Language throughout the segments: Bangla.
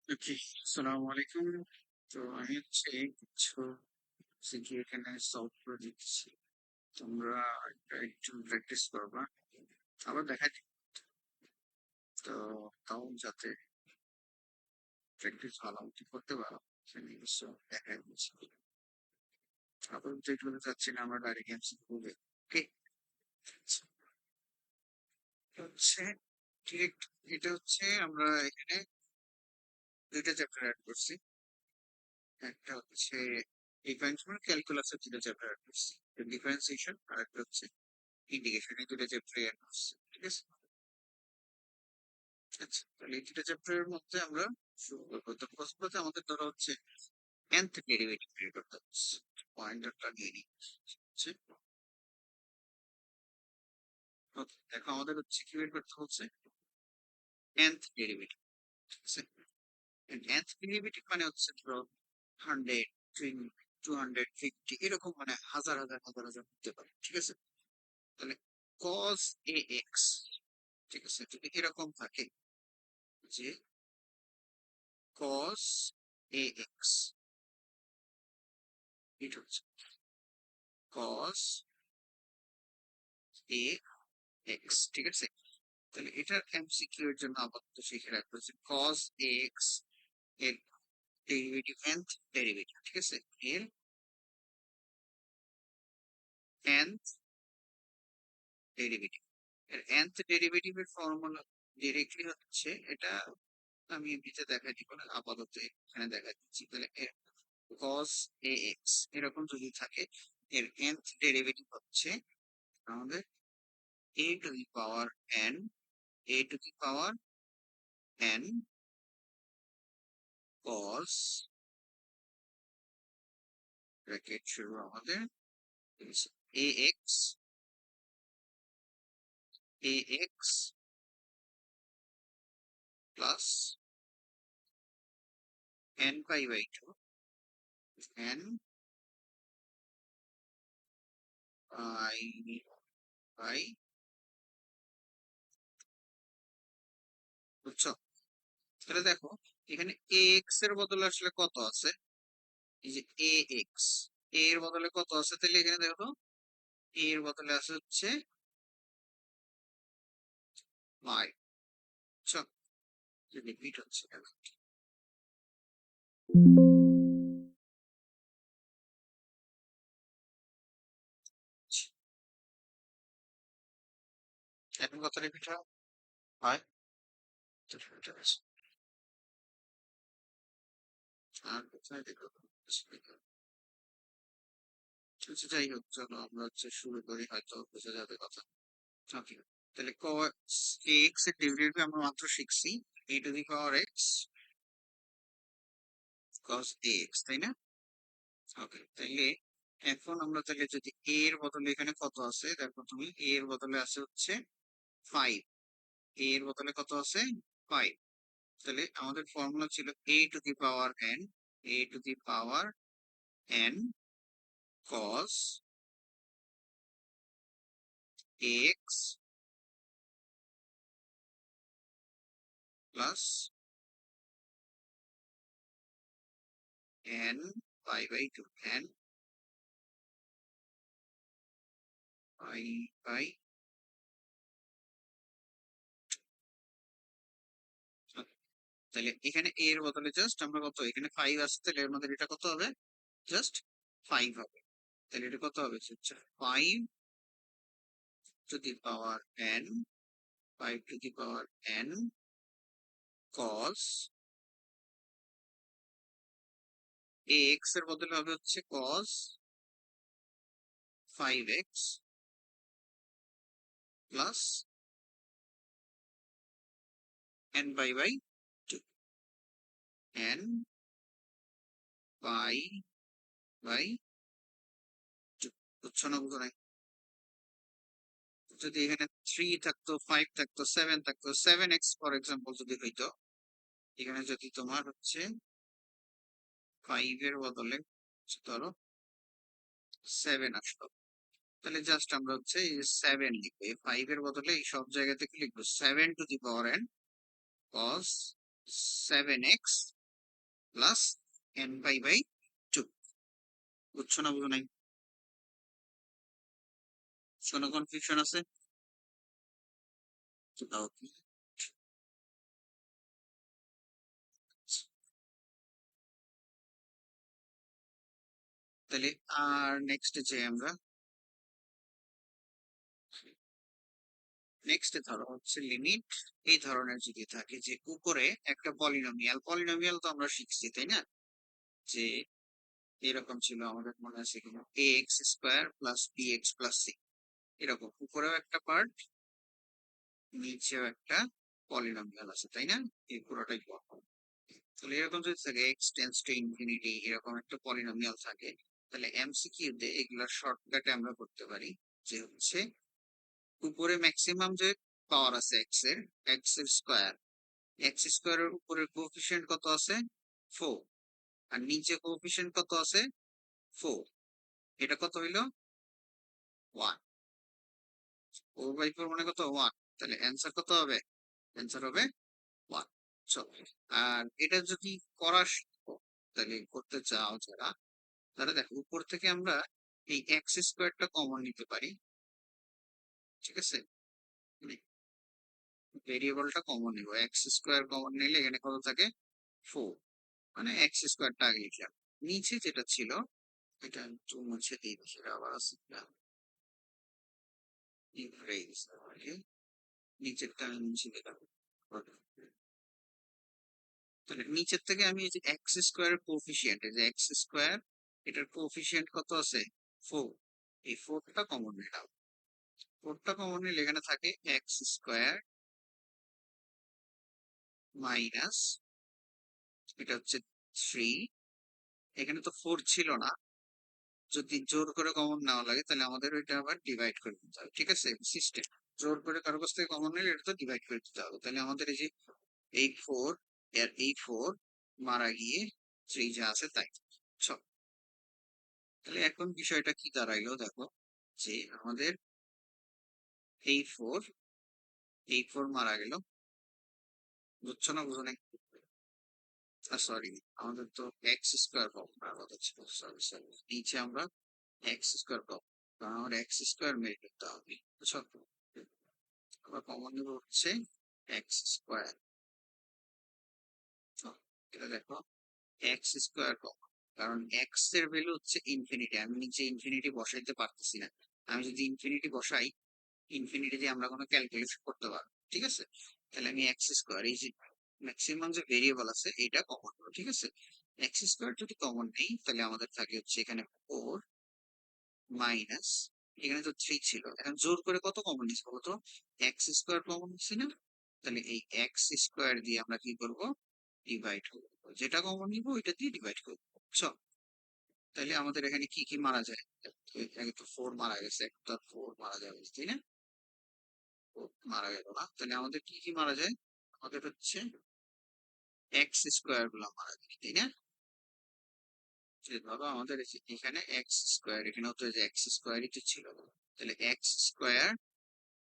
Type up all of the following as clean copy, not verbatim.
ওকে, আসসালামু আলাইকুম। তো আমি হচ্ছে কিছু সিকি এখানে সলভ করে দিচ্ছি। তোমরা এটা একটু প্র্যাকটিস করবা, আবার দেখা যাক। তো তাও যাতে প্র্যাকটিস ভালো মতো করতে পারো সে নিজস্ব দেখাই দিচ্ছি। আবার যেগুলো যাচ্ছি না আমরা ডাইরেক্ট এমসিকিউ করবে। ওকে, হচ্ছে ডিরেক্ট। এটা হচ্ছে আমরা এখানে দুইটা চ্যাপ্টার অ্যাড করছি। একটা হচ্ছে ডিফারেন্সিয়েশন, ক্যালকুলাসের দুটো চ্যাপ্টার অ্যাড করছি। ডিফারেন্সিয়েশন আর একটা হচ্ছে ইন্ডিকেশন, এই দুটো চ্যাপ্টার অ্যাড করছি। ঠিক আছে, আচ্ছা তাহলে এই দুটো চ্যাপ্টারের মধ্যে আমরা শুরু করবো। তো প্রথমত আমাদের ধরা হচ্ছে nth ডেরিভেটিভ বের করতে হচ্ছে। পয়েন্টারটা নিয়ে নিই হচ্ছে। ওকে, দেখো আমাদের হচ্ছে কি বের করতে হচ্ছে nth ডেরিভেটিভ। ঠিক আছে, nth ডেরিভেটিভ মানে হচ্ছে ধরো 100, 250 এরকম, মানে হাজার হাজার হাজার হাজার হতে পারে। ঠিক আছে, তাহলে cos ax, ঠিক আছে, যদি এরকম থাকে যে cos ax, এটা হচ্ছে cos ax, ঠিক আছে। তাহলে এটার এমসিকিউ এর জন্য আপাতত শিখে রাখবো যে cos ax এর ডেরিভেটিভ nth ডেরিভেটিভ, ঠিক আছে, এর nth ডেরিভেটিভ। এর nth ডেরিভেটিভের ফর্মুলা ডিরেক্টলি হচ্ছে এটা, আমি নিচে দেখাই দিব না, আপাতত এখানে দেখা দিচ্ছি। তাহলে cos ax এরকম যদি থাকে, এর nth ডেরিভেটিভ হচ্ছে আমাদের a to the power n, a to the power n cos, bracket শুরু আমাদের ax, ax plus n pi by 2, n pi by, বুঝছো? তাহলে দেখো এখানে ax এর বদলে আসলে কত আছে, এই যে ax, a এর বদলে কত আছে, তাহলে এখানে দেখো a এর বদলে আছে হচ্ছে 5, বুঝছো? যে রিপিট হচ্ছে কেন, এখন কত রিপিট হয়? তো এটা আছে। আর কোথায় দেখো, আচ্ছা যাই হোক, চলো আমরা হচ্ছে শুরু করি, হয়তো বোঝা যাবে কথা। ওকে, তাহলে cos ax এর ডেরিভেটিভ আমরা মাত্র শিখছি a to the power x cos ax, তাই না? ওকে, তাইলে এখন আমরা তাহলে যদি a এর বদলে এখানে কত আছে দেখো তুমি, a এর বদলে আছে হচ্ছে 5, a এর বদলে কত আছে 5। তাহলে আমাদের ফর্মুলা ছিল a to the power n, a to the power n cos ax plus n pi by 2, n pi by, তাহলে এখানে a এর বদলে জাস্ট আমরা কত, এখানে 5 আছে, তাহলে এর মধ্যে এটা কত হবে, জাস্ট 5 হবে। তাহলে এটা কত হবে হচ্ছে 5 to the power n, 5 to the power n cos ax এর বদলে হবে হচ্ছে cos 5x plus n pi by 2, n pi by 2, বুঝছো না বুঝো নাই? যদি এখানে 3 থাকতো, 5 থাকতো, 7 থাকতো, 7x ফর এক্সাম্পল যদি হইতো, এখানে যদি তোমার হচ্ছে 5 এর বদলে ধরো 7 আসলো, তাহলে জাস্ট আমরা হচ্ছে এই 7 লিখবো, এই 5 এর বদলে এই সব জায়গা থেকে লিখবো 7 to the power n cos 7x plus N pi by two. বুঝছো না বুঝো নাই? কোনো কনফিউশন আছে? ওকে, তাহলে আর নেক্সট যে আমরা নেক্সট ধরো হচ্ছে লিমিট এই ধরনের যদি থাকে যে উপরে একটা পলিনোমিয়াল, পলিনোমিয়াল তো আমরা শিখছি তাই না, যে এরকম ছিল আমাদের মনে আছে কিনা, A X square plus B X plus C, এরকম উপরেও একটা পার্ট নিচেও একটা পলিনোমিয়াল আছে তাই না, এই পুরোটাই বড়। তাহলে এরকম যদি থাকে এক্স টেন্স টু ইনফিনিটি এরকম একটা পলিনোমিয়াল থাকে, তাহলে এমসিকিউ তে এগুলার শর্টকাটে আমরা করতে পারি যে হচ্ছে উপরে ম্যাক্সিমাম যে পাওয়ার আছে এক্স এর স্কোয়ার, এক্স স্কোয়ারের উপরের কোএফিসিয়েন্ট কত আছে 4, আর নিচে কোএফিসিয়েন্ট কত আছে 4, এটা কত হইলো 1, 4/4 মানে কত 1, তাহলে অ্যান্সার কত হবে, অ্যান্সার হবে 1। আর এটা যদি করা শিখো, তাহলে করতে চাও যারা, তাহলে দেখো উপর থেকে আমরা এই এক্স স্কোয়ারটা কমন নিতে পারি, ঠিক আছে, ভেরিয়েবলটা কমন নিব, এক্স স্কোয়ার কমন নিলে এখানে কত থাকে 4, মানে এক্স স্কোয়ারটা আগে লিখলাম। নিচে যেটা ছিল এটা একটু মুছে দিই, সেটা আবার আছে কিনা, ইরেজ, ওকে, নিচেরটা আমি মুছে দিলাম। তাহলে নিচের থেকে আমি এই যে এক্স স্কোয়ার কোফিসিয়েন্ট, এই যে এক্স স্কোয়ার এটার কোফিসিয়েন্ট কত আছে 4, এই 4টা কমন নিলাম, 4টা কমন নিলে এখানে থাকে এক্স স্কোয়ার মাইনাস, এটা হচ্ছে 3, এখানে তো 4 ছিল না, যদি জোর করে কমন নেওয়া লাগে তাহলে আমাদের ওইটা আবার ডিভাইড করে দিতে হবে, ঠিক আছে, সিস্টেম জোর করে কারো কাছ থেকে কমন নিলে এটা তো ডিভাইড করে দিতে হবে, তাহলে আমাদের এই যে এই 4 এর এই 4 মারা গিয়ে 3 যা আছে তাই সব। তাহলে এখন বিষয়টা কি দাঁড়াইলো দেখো, যে আমাদের এই 4 এই 4 মারা গেল, বুঝছো না বুঝো নাই, সরি আমাদের তো এক্স স্কোয়ার পাওয়ার কথা ছিল, সরি সরি, নিচে আমরা এক্স স্কোয়ার পাবো, কারণ আমার এক্স স্কোয়ার মেরে করতে হবে, বুঝছো, আবার কমন নিব হচ্ছে এক্স স্কোয়ার, এটা দেখো এক্স স্কোয়ার কমন, কারণ এক্স এর ভ্যালু হচ্ছে ইনফিনিটি, আমি নিচে ইনফিনিটি বসাইতে পারতেছি না, আমি যদি ইনফিনিটি বসাই ইনফিনিটি দিয়ে আমরা কোনো ক্যালকুলেশন করতে পারবো, ঠিক আছে, তাহলে আমি এক্স স্কোয়ার এই যে ম্যাক্সিমাম যে ভেরিয়েবল আছে এটা কমন করবো, ঠিক আছে, এক্স স্কোয়ার যদি কমন নেই তাহলে আমাদের থাকে হচ্ছে এখানে 4 মাইনাস, এখানে তো 3 ছিল, এখন জোর করে কত কমন নিচ্ছে বলতো, এক্স স্কোয়ার কমন নিচ্ছে না, তাহলে এই এক্স স্কোয়ার দিয়ে আমরা কি করব, ডিভাইড করবো, যেটা কমন নিব ওইটা দিয়ে ডিভাইড করবো, বুঝছো, তাহলে আমাদের এখানে কি কি মারা যায়, আগে তো 4 মারা গেছে, একটা 4 মারা যাবে তাই না, 4 মারা গেল না, তাহলে আমাদের কি কি মারা যায়, আমাদের হচ্ছে এক্স স্কোয়ার গুলা মারা যায় তাই না, যেভাবে আমাদের এখানে এক্স স্কোয়ার, এখানেও তো এক্স স্কোয়ারই তো ছিল, তাহলে এক্স স্কোয়ার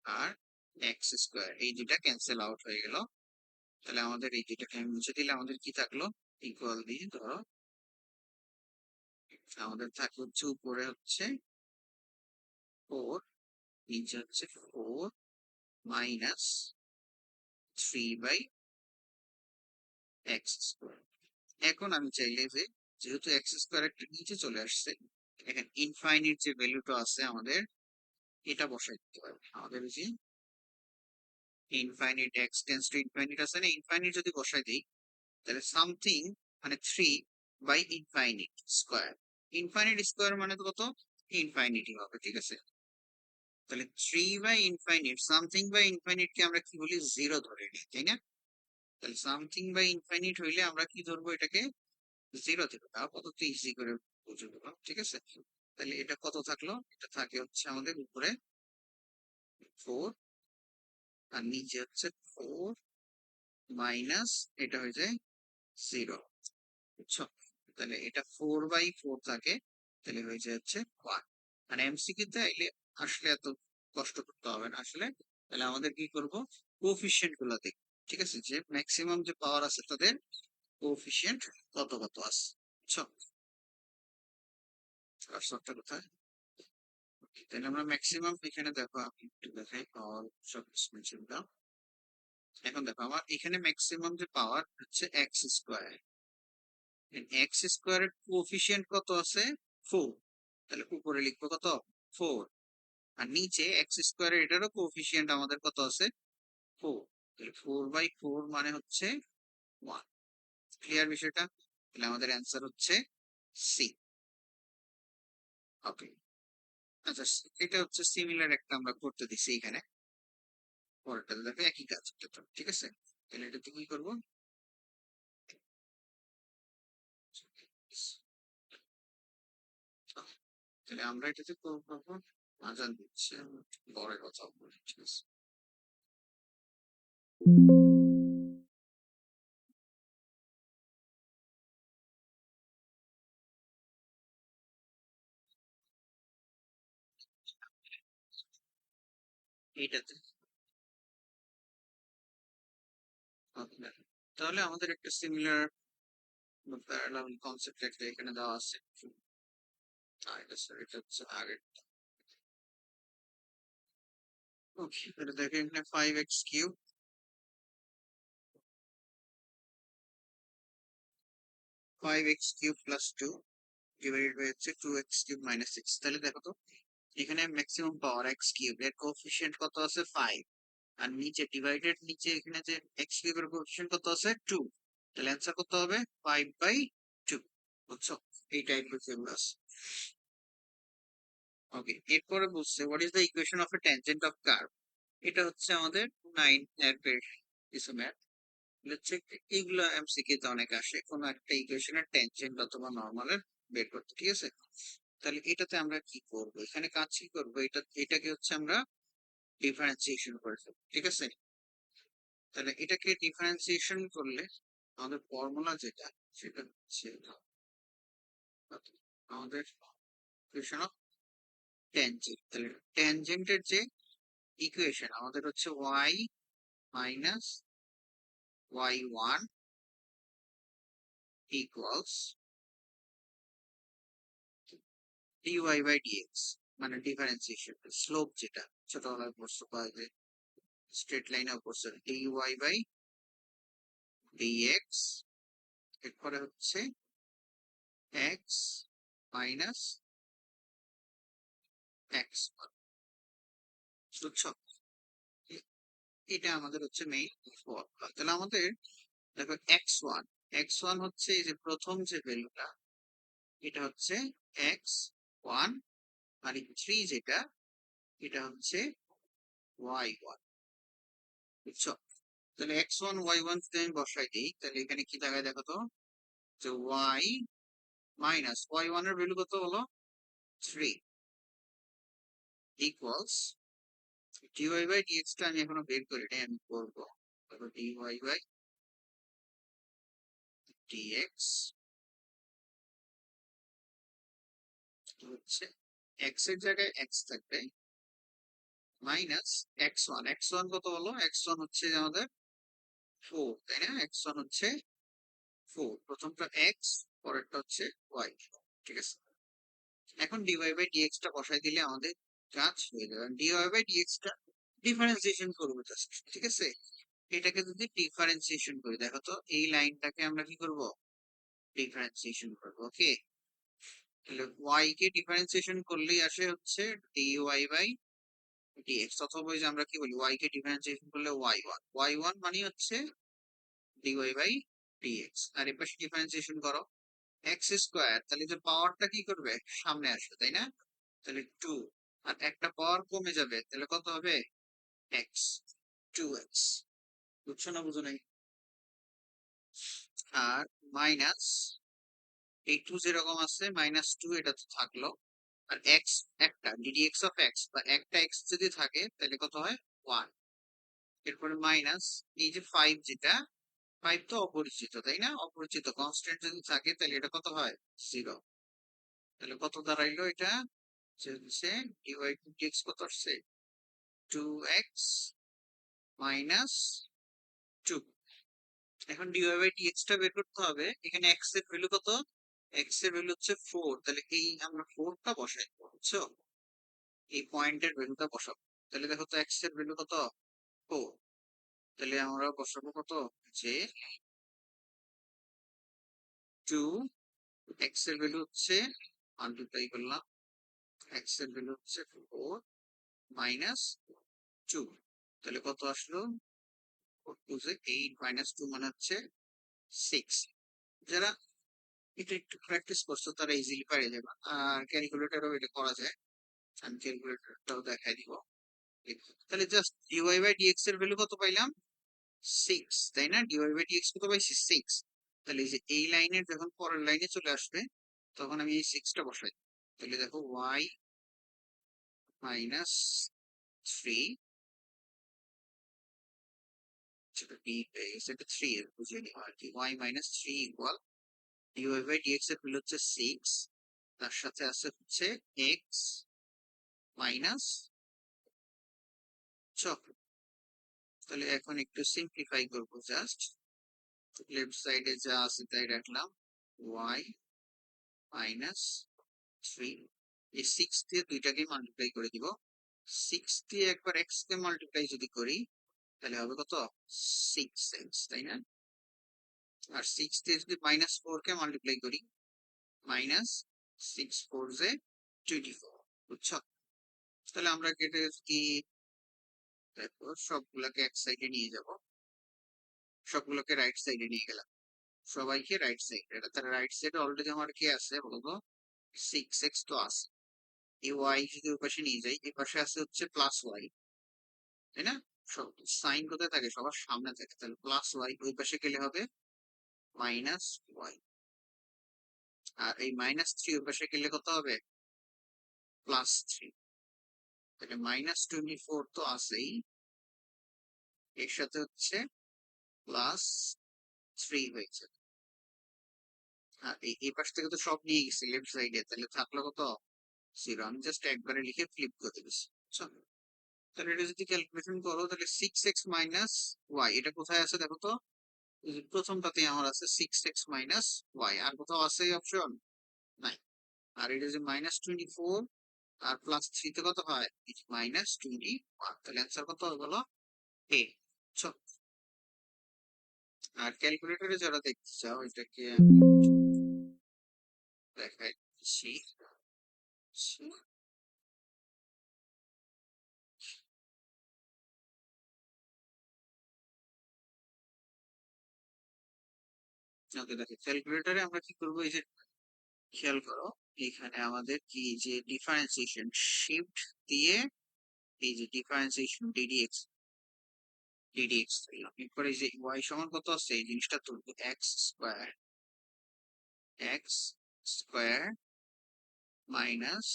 আর এক্স স্কোয়ার এই দুইটা ক্যান্সেল আউট হয়ে গেল, তাহলে আমাদের এই দুইটাকে আমি মুছে দিলে আমাদের কি থাকলো, ইকুয়াল দিয়ে ধরো আমাদের থাকে হচ্ছে উপরে হচ্ছে 4, নিচে হচ্ছে 4 মাইনাস 3/x²। এখন আমি চাইলে যে যেহেতু এক্স স্কোয়ার একটা নিচে চলে আসছে, এখানে ইনফাইনিট যে ভ্যালুটা আছে আমাদের এটা বসাই দিতে পারবে, আমাদের এই যে infinite x tends to infinite আছে না, ইনফাইনিট যদি বসাই দিই তাহলে সামথিং মানে 3/ইনফাইনিট স্কোয়ার, ইনফাইনিট স্কোয়ার মানে তো কত ইনফাইনিটি হবে, ঠিক আছে, তাহলে 3/ইনফাইনিট সামথিং বাই ইনফাইনিট কে আমরা কি বলি জিরো ধরে নিই তাই না, তাহলে সামথিং বাই ইনফাইনিট হইলে আমরা কি ধরবো এটাকে জিরো ধরবো, আপাতত ইজি করে বুঝে দিলাম, ঠিক আছে, তাহলে এটা কত থাকলো, এটা থাকে হচ্ছে আমাদের উপরে 4 আর নিচে হচ্ছে 4 মাইনাস, এটা হয়ে যায় 0, বুঝছো, তাহলে এটা 4/4 থাকে, তাহলে হয়ে যায় হচ্ছে 1, মানে এমসিকিউ তে আইলে আসলে এত কষ্ট করতে হবে না আসলে, তাহলে আমাদের কি করব কোফিশিয়েন্ট গুলা দেখব, ঠিক আছে, যে ম্যাক্সিমাম যে পাওয়ার আছে তাদের কোএফিসিয়েন্ট কত কত আছে, বুঝছো? কার্সরটা কোথায়? তাহলে আমরা ম্যাক্সিমাম এখানে দেখো, আমি একটু দেখাই পাওয়ার সব মেনশন দাও। এখন দেখো আমার এখানে ম্যাক্সিমাম যে পাওয়ার হচ্ছে এক্স স্কোয়ার। এক্স স্কোয়ারের কোএফিসিয়েন্ট কত আছে? 4। তাহলে উপরে লিখবো কত? 4। আর নিচে এক্স স্কোয়ারের এটারও কোএফিসিয়েন্ট আমাদের কত আছে? 4। তাহলে 4/4 মানে হচ্ছে 1। ক্লিয়ার বিষয়টা? তাহলে আমাদের অ্যান্সার হচ্ছে সি। ওকে, আচ্ছা, এটা হচ্ছে সিমিলার একটা আমরা করতে দিছি এখানে। পরেরটাতে দেখো একই কাজ, ঠিক আছে? তাহলে এটাতে কি করবো? তাহলে আমরা এটাতে করবো, আজান দিচ্ছে, পরে কথা বলি, ঠিক আছে? এইটাতে okay, তাহলে আমাদের একটা সিমিলার প্যারালাল কনসেপ্ট একটা এখানে দেওয়া আছে। এটা স্যার, এটা হচ্ছে আগের। ওকে, এটা দেখো এখানে 5x³ 5x³ + 2 ডিভাইডেড বাই হচ্ছে 2x³ - 6। তাহলে দেখো তো এখানে ম্যাক্সিমাম পাওয়ার x³ এর কোএফিসিয়েন্ট কত আছে? 5। আর নিচে ডিভাইডেড, নিচে এখানে যে x³ এর কোএফিসিয়েন্ট কত আছে? 2। তাহলে অ্যান্সার কত হবে? 5/2। বুঝছো? এই টাইপের যেগুলো আছে। ওকে, এরপরে বলছে what is the equation of A tangent of curve. এটা হচ্ছে আমাদের 9 এর কিছু ম্যাথ হচ্ছে। এইগুলো এমসিকিউ তে অনেক আসে, কোনো একটা ইকুয়েশনের ট্যানজেন্ট অথবা নরমালের বের করতে, ঠিক আছে? তাহলে এটাতে আমরা কি করব? এখানে কাজ কি করব? এটাকে হচ্ছে আমরা ডিফারেন্সিয়েশন করে ফেলবো, ঠিক আছে? তাহলে এটাকে ডিফারেন্সিয়েশন করলে আমাদের ফর্মুলা যেটা, সেটা হচ্ছে আমাদের ইকুয়েশন অফ ট্যানজেন্ট। তাহলে ট্যানজেন্টের যে ইকুয়েশন আমাদের হচ্ছে y - y1 ইকুয়ালস dy/dx, মানে ডিফারেন্সিয়েশন স্লোপ যেটা ছোটবেলায় পড়ছো বা যে স্ট্রেট লাইনে পড়ছো, dy/dx। এরপরে হচ্ছে x মাইনাস x, বুঝছো? এ- এটা আমাদের হচ্ছে মেইন ফর্মুলা। তাহলে আমাদের দেখো x1 হচ্ছে এই যে প্রথম যে ভ্যালুটা, এটা হচ্ছে x1। আর এই 3 যেটা, এটা হচ্ছে y1, বুঝছো? তাহলে x1 y1 যদি আমি বসাই দিই, তাহলে এখানে কি দাঁড়ায় দেখো তো, যে y মাইনাস y1 এর ভ্যালু কত হলো? 3 ইকুয়ালস dy/dx টা আমি এখনো বের করি নাই, আমি করবো। তারপর dy/dx হচ্ছে x এর জায়গায় x থাকবে মাইনাস x1 কত হলো? x1 হচ্ছে আমাদের 4, তাই না? x1 হচ্ছে 4, প্রথমটা x, পরেরটা হচ্ছে y, ঠিক আছে? এখন dy/dx টা বসাই দিলে আমাদের কাজ হয়ে যাবে। dy/dx টা ডিফারেন্সিয়েশন করবো জাস্ট, ঠিক আছে? এটাকে যদি ডিফারেন্সিয়েশন করি, দেখো তো এই লাইনটাকে আমরা কি করব? ডিফারেন্সিয়েশন করব। ওকে, তাহলে y কে ডিফারেন্সিয়েশন করলেই আসে হচ্ছে dy/dx, অথবা ওই যে আমরা কি বলি, y কে ডিফারেন্সিয়েশন করলে y1 মানে হচ্ছে dy/dx। আর এর পাশে ডিফারেন্সিয়েশন করো x², তাহলে যে পাওয়ারটা কি করবে? সামনে আসবে, তাই না? তাহলে 2, আর একটা পাওয়ার কমে যাবে, তাহলে কত হবে? x, 2x। বুঝছো না বুঝো নাই? আর মাইনাস এই 2 যেরকম আছে -2, এটা তো থাকলো। আর x, একটা ddx বা একটা x যদি থাকে তাহলে কত হয়? 1। এরপরে মাইনাস এই যে 5, যেটা 5 তো অপরিচিত, তাই না? অপরিচিত কনস্ট্যান্ট যদি থাকে তাহলে এটা কত হয়? 0। তাহলে কত দাঁড়াইলো এটা? যে হচ্ছে dy/dx কত আসছে? 2x - 2। এখন ডিওয়াই বাই ডিএক্স টা বের করতে হবে। এখানে এক্স এর ভ্যালু কত? এক্স এর ভ্যালু হচ্ছে 4, তাহলে এই আমরা 4 টা বসাই, বুঝছো? এই পয়েন্টের ভ্যালুটা বসাবো। তাহলে দেখো তো এক্স এর ভ্যালু কত? 4। তাহলে আমরা বসাবো কত? যে 2, এক্স এর ভ্যালু হচ্ছে, মাল্টিপ্লাই করলাম, এক্স এর ভ্যালু হচ্ছে 4 মাইনাস 2, তাহলে কত আসলো? 4 2 8 মাইনাস 2 মানে হচ্ছে 6। যারা এটা একটু প্র্যাকটিস করছো তারা ইজিলি পারে যাবে। আর ক্যালকুলেটরও এটা করা যায়, আমি ক্যালকুলেটরটাও দেখাই দিব। তাহলে জাস্ট ডিওয়াই বাই ডিএক্স এর ভ্যালু কত পাইলাম? 6, তাই না? ডিওয়াই বাই ডিএক্স কত পাইছি? 6। তাহলে এই যে এই লাইনের যখন পরের লাইনে চলে আসবে তখন আমি এই 6 টা বসাই। তাহলে দেখো y মাইনাস 3, সেটা b সেটা 3 এর বুঝে নি আর কি, y minus 3 equal dy by dx এর ভ্যালু হচ্ছে 6, তার সাথে আছে হচ্ছে x মাইনাস 6। তাহলে এখন একটু সিম্পলিফাই করবো, জাস্ট লেফট সাইডে যা আছে তাই রাখলাম, y মাইনাস 3, এই 6 দিয়ে দুইটাকে মাল্টিপ্লাই করে দিব। 6 দিয়ে একবার x কে মাল্টিপ্লাই যদি করি তাহলে হবে কত? 6x, তাই না? আর 6 দিয়ে যদি মাইনাস 4 কে মাল্টিপ্লাই করি, মাইনাস 6 4 জে 24, বুঝছো? তাহলে আমরা কেটে কি, দেখো সবগুলোকে এক সাইডে নিয়ে যাব, সবগুলোকে রাইট সাইডে নিয়ে গেলাম, সবাইকে রাইট সাইড। এটা তার রাইট সাইডে অলরেডি আমার কি আছে বলতো? 6x তো আছে। এই y যদি ওই পাশে নিয়ে যাই, এই পাশে আছে হচ্ছে প্লাস y, তাই না? সব সাইন কোথায় থাকে? সবার সামনে থাকে, তাহলে প্লাস ওয়াই ওই পাশে গেলে হবে মাইনাস ওয়াই। আর এই মাইনাস 3 ওই পাশে গেলে কত হবে? প্লাস 3। তাহলে মাইনাস 24 তো আছেই, এর সাথে হচ্ছে প্লাস 3 হয়েছে। আর এই পাশ থেকে তো সব নিয়ে গেছি লেফট সাইডে, তাহলে থাকলো কত? 0। আমি জাস্ট একবারে লিখে ফ্লিপ করে দিচ্ছি, বুঝছো? তাহলে এটা যদি ক্যালকুলেশন করো তাহলে 6x মাইনাস ওয়াই, এটা কোথায় আছে দেখো তো? এই যে প্রথমটাতেই আমার আছে 6x মাইনাস ওয়াই, আর কোথাও আছে এই অপশন? নাই। আর এটা যে মাইনাস 24 আর প্লাস 3 তে কত হয়? মাইনাস 21, তাহলে অ্যান্সার কত হলো? এ। আর ক্যালকুলেটরে যারা দেখতে চাও এটাকে আমি দেখাই দিচ্ছি। ওকে দেখো, ক্যালকুলেটরে আমরা কি করবো, এই যে খেয়াল করো, এখানে আমাদের কি যে ডিফারেন্সিয়েশন, শিফট দিয়ে এই যে ডিফারেন্সিয়েশন ডিডিএক্স, ডিডিএক্স দিলাম, এরপরে এই যে ওয়াই সমান কত আছে এই জিনিসটা তুলবো, x square, x square minus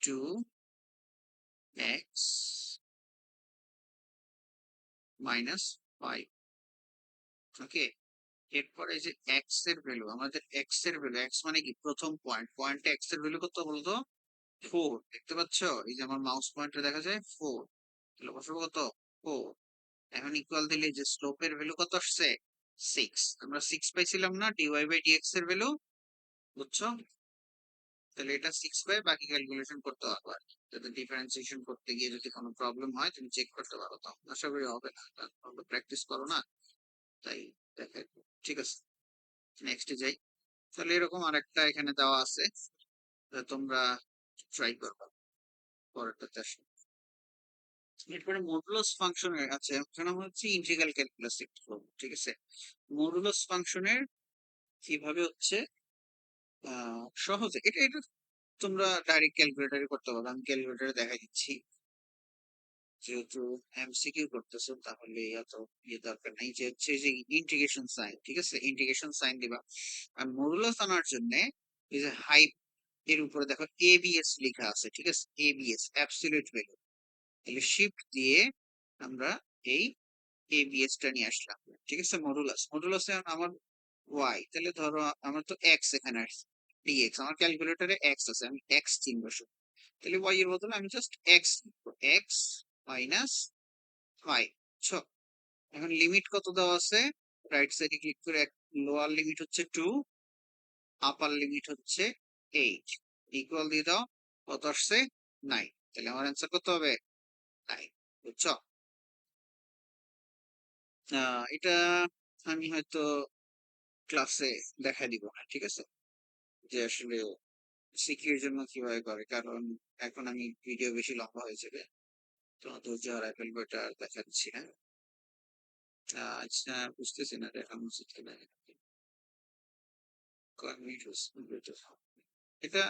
2x minus 5। ওকে, এরপরে এই যে এক্স এর ভ্যালু, আমাদের এক্স এর ভ্যালু, এক্স মানে কি প্রথম পয়েন্ট, পয়েন্টে এক্স এর ভ্যালু কত বলতো? 4, দেখতে পাচ্ছ? এই যে আমার মাউস পয়েন্টে দেখা যায় 4, তাহলে বসাবো কত? 4। এখন ইকুয়াল দিলে যে স্লোপের ভ্যালু কত আসছে? 6। আমরা 6 পাইছিলাম না ডিওয়াই বাই ডিএক্স এর ভ্যালু, বুঝছো? তাহলে এটা 6 পাই, বাকি ক্যালকুলেশন করতে হবে আর কি। যাতে ডিফারেন্সিয়েশন করতে গিয়ে যদি কোনো প্রবলেম হয় তুমি চেক করতে পারো, তো আশা করি হবে না, প্র্যাকটিস করো না তাই দেখে। ঠিক আছে, নেক্সটে যাই। তাহলে এরকম আরেকটা এখানে দেওয়া আছে, তোমরা ট্রাই করবা পরেরটাতে আসো। এরপরে মডুলাস ফাংশনের আছে, এখন আমরা হচ্ছে ইন্টিগ্রাল ক্যালকুলাস একটু করবো, ঠিক আছে? মডুলাস ফাংশনের কিভাবে হচ্ছে সহজে, এটা এটা তোমরা ডাইরেক্ট ক্যালকুলেটরে করতে পারো, আমি ক্যালকুলেটরে দেখা দিচ্ছি। যেহেতু এমসিকিউ করতেছো তাহলে এত ইয়ে দরকার নাই, যে হচ্ছে যে ইন্টিগ্রেশন সাইন, ঠিক আছে? ইন্টিগ্রেশন সাইন দিবা। আর মডুলাস আনার জন্য এই যে হাইপ এর উপরে দেখো এবিএস লেখা আছে, ঠিক আছে? এবিএস অ্যাবসলিউট ভ্যালু, তাহলে শিফট দিয়ে আমরা এই এবিএস টা নিয়ে আসলাম, ঠিক আছে? মডুলাস, মডুলাসে আমার ওয়াই, তাহলে ধরো আমার তো এক্স এখানে আসছে, ডিএক্স, আমার ক্যালকুলেটরে এক্স আছে, আমি এক্স চিনবো শুধু। তাহলে ওয়াই এর বদলে আমি জাস্ট এক্স লিখবো, এক্স মাইনাস 5। এখন লিমিট কত দেওয়া আছে? রাইট সাইডে ক্লিক করে লোয়ার লিমিট হচ্ছে 2, আপার লিমিট হচ্ছে 8, ইকুয়াল দিয়ে দাও, কত আসছে 9। তাহলে আমার অ্যান্সার কত হবে 9। বুঝছো? এটা আমি হয়তো ক্লাসে দেখা দিব না, ঠিক আছে, যে আসলে সিকিউর জন্য কিভাবে করে, কারণ এখন আমি ভিডিও বেশি লম্বা হয়ে যাবে, তো ধৈর্য হারাই ফেলবো, এটা আর দেখাচ্ছি না। আচ্ছা, বুঝতেছি না দেখানো উচিত কিনা। এটা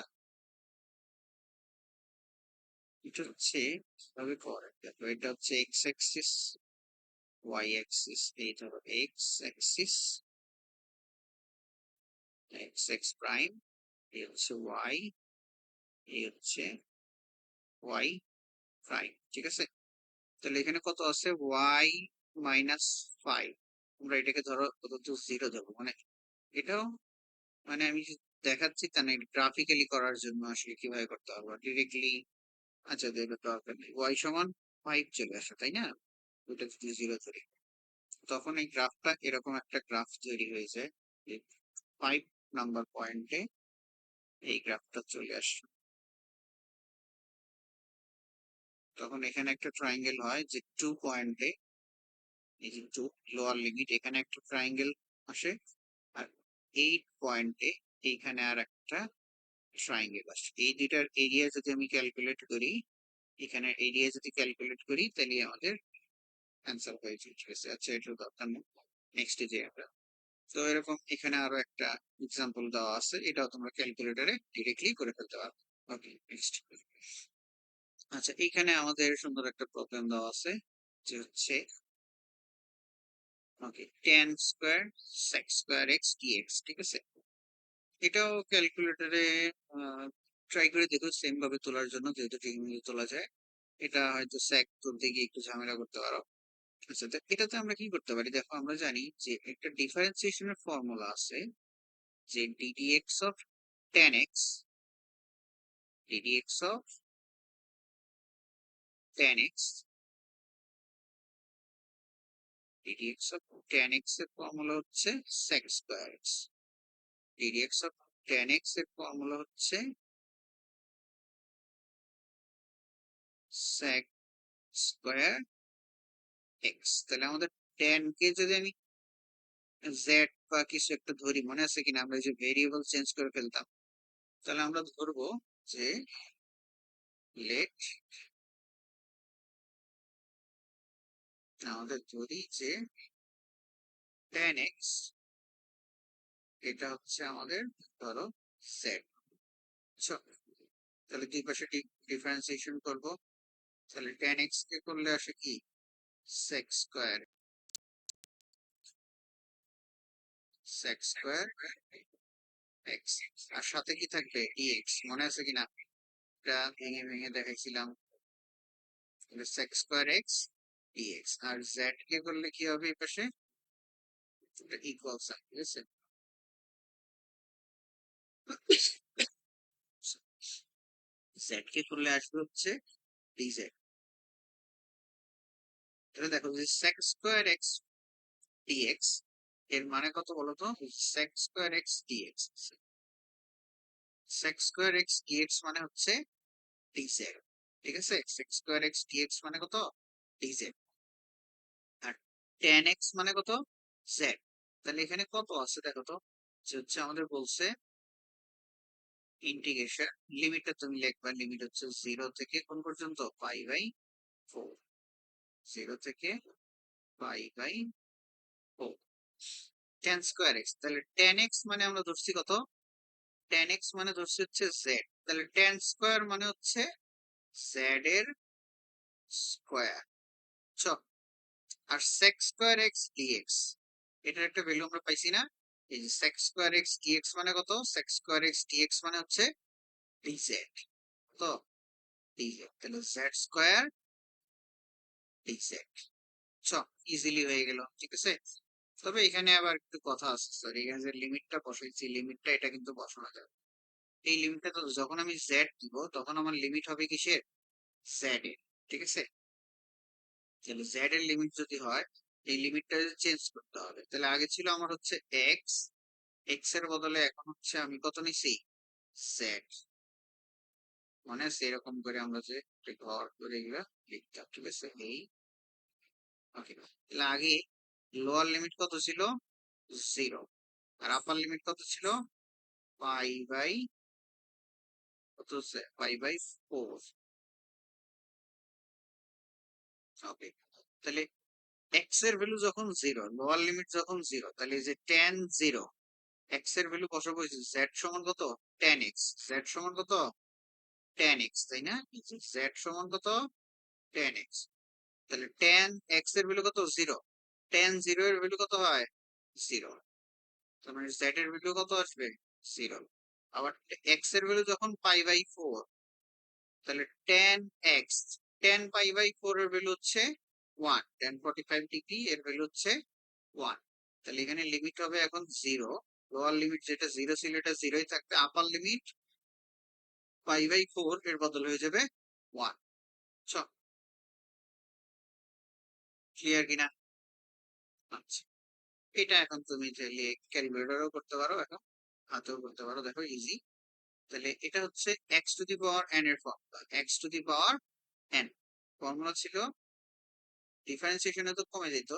এটা হচ্ছে কিভাবে করে দেখো, এটা হচ্ছে এক্স অ্যাক্সিস, ওয়াই অ্যাক্সিস, এই ধরো x Axis, x x prime, এই হচ্ছে ওয়াই, এই হচ্ছে ওয়াই প্রাইম, ঠিক আছে। তাহলে এখানে কত আছে, ওয়াই -5। আমরা এটাকে ধরো কত, 0 দেবো, মানে এটাও, মানে আমি যে দেখাচ্ছি তা না, গ্রাফিক্যালি করার জন্য আসলে কিভাবে করতে হবে ডিরেক্টলি। আচ্ছা, দেবে দরকার নেই, ওয়াই সমান 5 চলে আসে, তাই না? ওটা যদি 0 ধরি, তখন এই গ্রাফটা এরকম একটা গ্রাফ তৈরি হয়ে যায়, 5 নাম্বার পয়েন্টে এই গ্রাফটা চলে আসে। তখন এখানে একটা ট্রায়াঙ্গেল হয় যে 2 পয়েন্টে, এই যে 2 লোয়ার লিমিট, এখানে একটা ট্রায়াঙ্গেল আসে, আর 8 পয়েন্টে এইখানে আর একটা ট্রায়াঙ্গেল আসে। এই দুইটার এরিয়া যদি আমি ক্যালকুলেট করি, এখানে এরিয়া যদি ক্যালকুলেট করি, তাহলে আমাদের অ্যান্সার হয়ে যায়, ঠিক আছে। আচ্ছা, এটা দরকার নেই, নেক্সট যে আমরা, তো এরকম এখানে আরো একটা এক্সাম্পল দেওয়া আছে, এটাও তোমরা ক্যালকুলেটরে ডিরেক্টলি করে ফেলতে পারো। ওকে, নেক্সট। আচ্ছা, এখানে আমাদের সুন্দর একটা প্রবলেম দেওয়া আছে, যে হচ্ছে ওকে tan square sec square x dx, ঠিক আছে। এটাও ক্যালকুলেটরে ট্রাই করে দেখো সেম ভাবে তোলার জন্য, যেহেতু ট্রিগোনোমেট্রি তোলা যায়। এটা হয়তো sec তুলতে গিয়ে একটু ঝামেলা করতে পারো। আচ্ছা, তো এটাতে আমরা কি করতে পারি, দেখো আমরা জানি যে একটা ডিফারেন্সিয়েশনের ফর্মুলা আছে, যে ddx of tan x, ddx of tan x, ddx of tan x এর ফর্মুলা হচ্ছে sec square x, ddx of tan x এর ফর্মুলা হচ্ছে sec স্কয়ার এক্স। তাহলে আমাদের tan কে যদি আমি জেড বা কিছু একটা ধরি, মনে আছে কিনা আমরা যে ভেরিয়েবল চেঞ্জ করে ফেলতাম, তাহলে আমরা ধরবো যে লেট, আমাদের ধরি যে tan এক্স, এটা হচ্ছে আমাদের ধরো জেড। তাহলে দুই পাশে ডিফারেন্সিয়েশন করব, তাহলে tan এক্স কে করলে আসে কি sec square, sec square X, আর সাথে কি থাকবে dx, মনে আছে কিনা, এটা ভেঙে ভেঙে দেখাইছিলাম। sec স্কয়ার এক্স dx, আর z কে করলে কি হবে এই পাশে, ইকুয়াল সাইন, ঠিক আছে। z কে করলে আসবে হচ্ছে dz। তাহলে দেখো যে sec স্কয়ার এক্স dx এর মানে কত বলতো, sec square x dx, sec square x dx মানে হচ্ছে dz, ঠিক আছে। sec স্কয়ার এক্স dx মানে কত, dz। আর tan x মানে কত, z। তাহলে এখানে কত আছে দেখো তো, যে হচ্ছে আমাদের বলছে ইন্টিগ্রেশন, লিমিটটা তুমি লিখবা, লিমিট হচ্ছে 0 থেকে কোন পর্যন্ত, পাই/4, 0 থেকে পাই/4, tan স্কয়ার এক্স। তাহলে tan x মানে আমরা ধরছি কত, tan x মানে ধরছি হচ্ছে z, তাহলে tan স্কয়ার মানে হচ্ছে z এর স্কয়ার, আর sec স্কয়ার এক্স ডিএক্স, এটার একটা ভ্যালু আমরা পাইছি না, এই যে sec স্কয়ার এক্স ডিএক্স মানে কত, sec স্কয়ার এক্স ডিএক্স মানে হচ্ছে dz, তো dz, তাহলে z স্কয়ার dz, ইজিলি হয়ে গেল, ঠিক আছে। তবে এখানে আবার একটু কথা আছে, সরি, এখানে যে লিমিটটা বসাইছি, লিমিটটা এটা কিন্তু বসানো যাবে, এই লিমিটটা তো যখন আমি z দিব, তখন আমার লিমিট হবে কিসের, z এর, ঠিক আছে। তাহলে z এর লিমিট যদি হয়, এই লিমিটটা চেঞ্জ করতে হবে। তাহলে আগে ছিল আমার হচ্ছে এক্স, এক্স এর বদলে এখন হচ্ছে আমি কত নিছি, জেড। মানে সেরকম করে আমরা যে ঘর করে এগুলা লিখতাম, ঠিক আছে। এই ওকে, তাহলে আগে লোয়ার লিমিট কত ছিল, জিরো, আর আপার লিমিট কত ছিল, পাই বাই কত, পাই বাই 4। ওকে, তাহলে এক্স এর ভ্যালু যখন জিরো, লোয়ার লিমিট যখন জিরো, তাহলে এই যে টেন জিরো, এক্স এর ভ্যালু বসাবো জেড সমান কত, টেন এক্স, জেড সমান কত, টেন এক্স, তাই না, জেড সমান কত, টেন এক্স। তাহলে টেন এক্স এর ভ্যালু কত, জিরো, টেন জিরো এর ভ্যালু কত হয়, জিরো। তার মানে জেড এর ভ্যালু কত আসবে, জিরো। আবার এক্স এর ভ্যালু যখন পাই বাই ফোর, তাহলে tan X, tan pi by four এর ভ্যালু হচ্ছে ওয়ান, 1045 ডিগ্রি এর ভ্যালু হচ্ছে ওয়ান। তাহলে এখানে লিমিট হবে এখন জিরো, লোয়ার লিমিট যেটা জিরো ছিল এটা জিরোই থাকবে, upper limit pi by four এর বদল হয়ে যাবে ওয়ান। সব ক্লিয়ার কিনা? আচ্ছা, এটা এখন তুমি চাইলে ক্যালকুলেটরও করতে পারো, এখন হাতেও করতে পারো, দেখো ইজি। তাহলে এটা হচ্ছে X to the power N এর formula, X to the power N. Formula ছিল ডিফারেন্সিয়েশনে তো কমে যেত,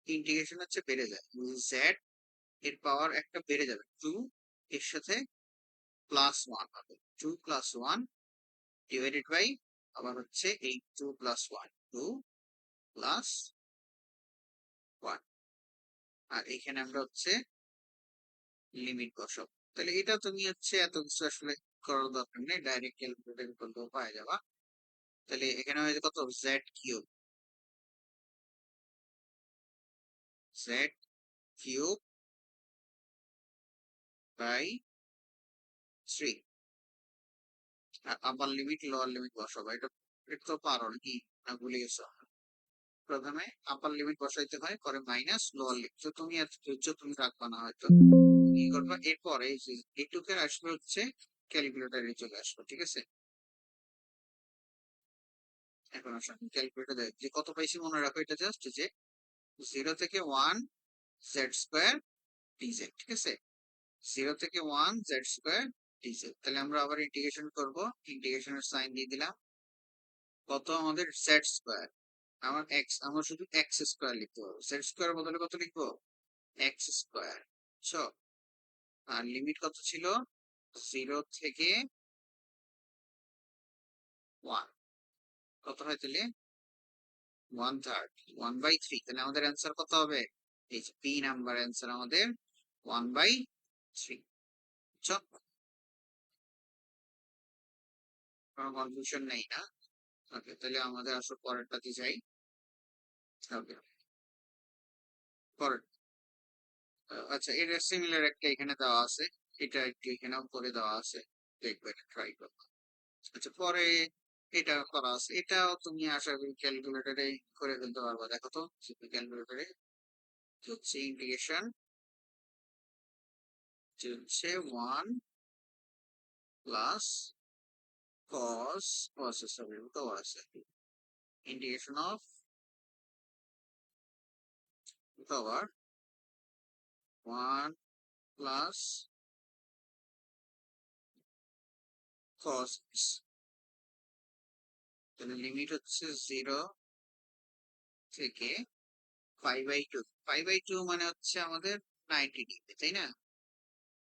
ইন্টিগ্রেশন হচ্ছে বেড়ে যায়, জেড এর পাওয়ার একটা বেড়ে যাবে টু, এর সাথে প্লাস ওয়ান হবে, two plus one divided by, আবার হচ্ছে এই two plus one, two plus one. আর এখানে আমরা হচ্ছে লিমিট বসাবো। তাহলে এটা তুমি হচ্ছে এত কিছু আসলে করার দরকার নেই, ডাইরেক্ট ক্যালকুলেটর করলেও পাওয়া যাবা। তাহলে এখানে হয়েছে কত, Z cube, Z cube by three. আর আপার লিমিট লোয়ার লিমিট বসাবো, এটা এটা তো পারো নাকি, না ভুলে গেছো? প্রথমে আপার লিমিট বসাইতে হয়, পরে মাইনাস লোয়ার লিমিট, তো তুমি এত ধৈর্য তুমি রাখবা না হয়তো, কি করবা এরপরে এইটুকে আসবে হচ্ছে ক্যালকুলেটারে চলে আসবে, ঠিক আছে। এখন আসো ক্যালকুলেটর দেখ যে কত পাইছি, মনে রাখো এটা জাস্ট যে জিরো থেকে ওয়ান জেড স্কোয়ার ডিজেড, ঠিক আছে, জিরো থেকে ওয়ান জেড স্কোয়ার ডিজেড। তাহলে আমরা আবার ইন্টিগ্রেশন করব, ইন্টিগ্রেশনের সাইন দিয়ে দিলাম, কত আমাদের জেড স্কোয়ার, আমার এক্স, আমরা শুধু এক্স স্কোয়ার লিখতে পারবো, জেড স্কোয়ার বদলে কত লিখবো, এক্স স্কোয়ার। ছ, আর লিমিট কত ছিল, জিরো থেকে ওয়ান, কত হয় তাহলে, one third, one by three. তাহলে আমাদের অ্যান্সার কত হবে, এই যে বি নাম্বার অ্যান্সার আমাদের ওয়ান বাই থ্রি। চল, কোনো কনফিউশন নেই না? ওকে, তাহলে আমাদের আসলে পরেরটাতে যাই। ওকে, পরের, আচ্ছা এর সিমিলার একটা এখানে দেওয়া আছে, এটা একটু এখানেও করে দেওয়া আছে, দেখবে ট্রাই করো। আচ্ছা পরে এটা করা আছে, এটাও তুমি আশা করি ক্যালকুলেটরে করে ফেলতে পারবা, দেখো তো ক্যালকুলেটরে হচ্ছে ইন্টিগ্রেশন হচ্ছে one plus cos, cos sorry তো আছে, integration of power one plus cos, তাহলে লিমিট হচ্ছে জিরো থেকে five by two, five by two মানে হচ্ছে আমাদের 90 ডিগ্রি, তাই না,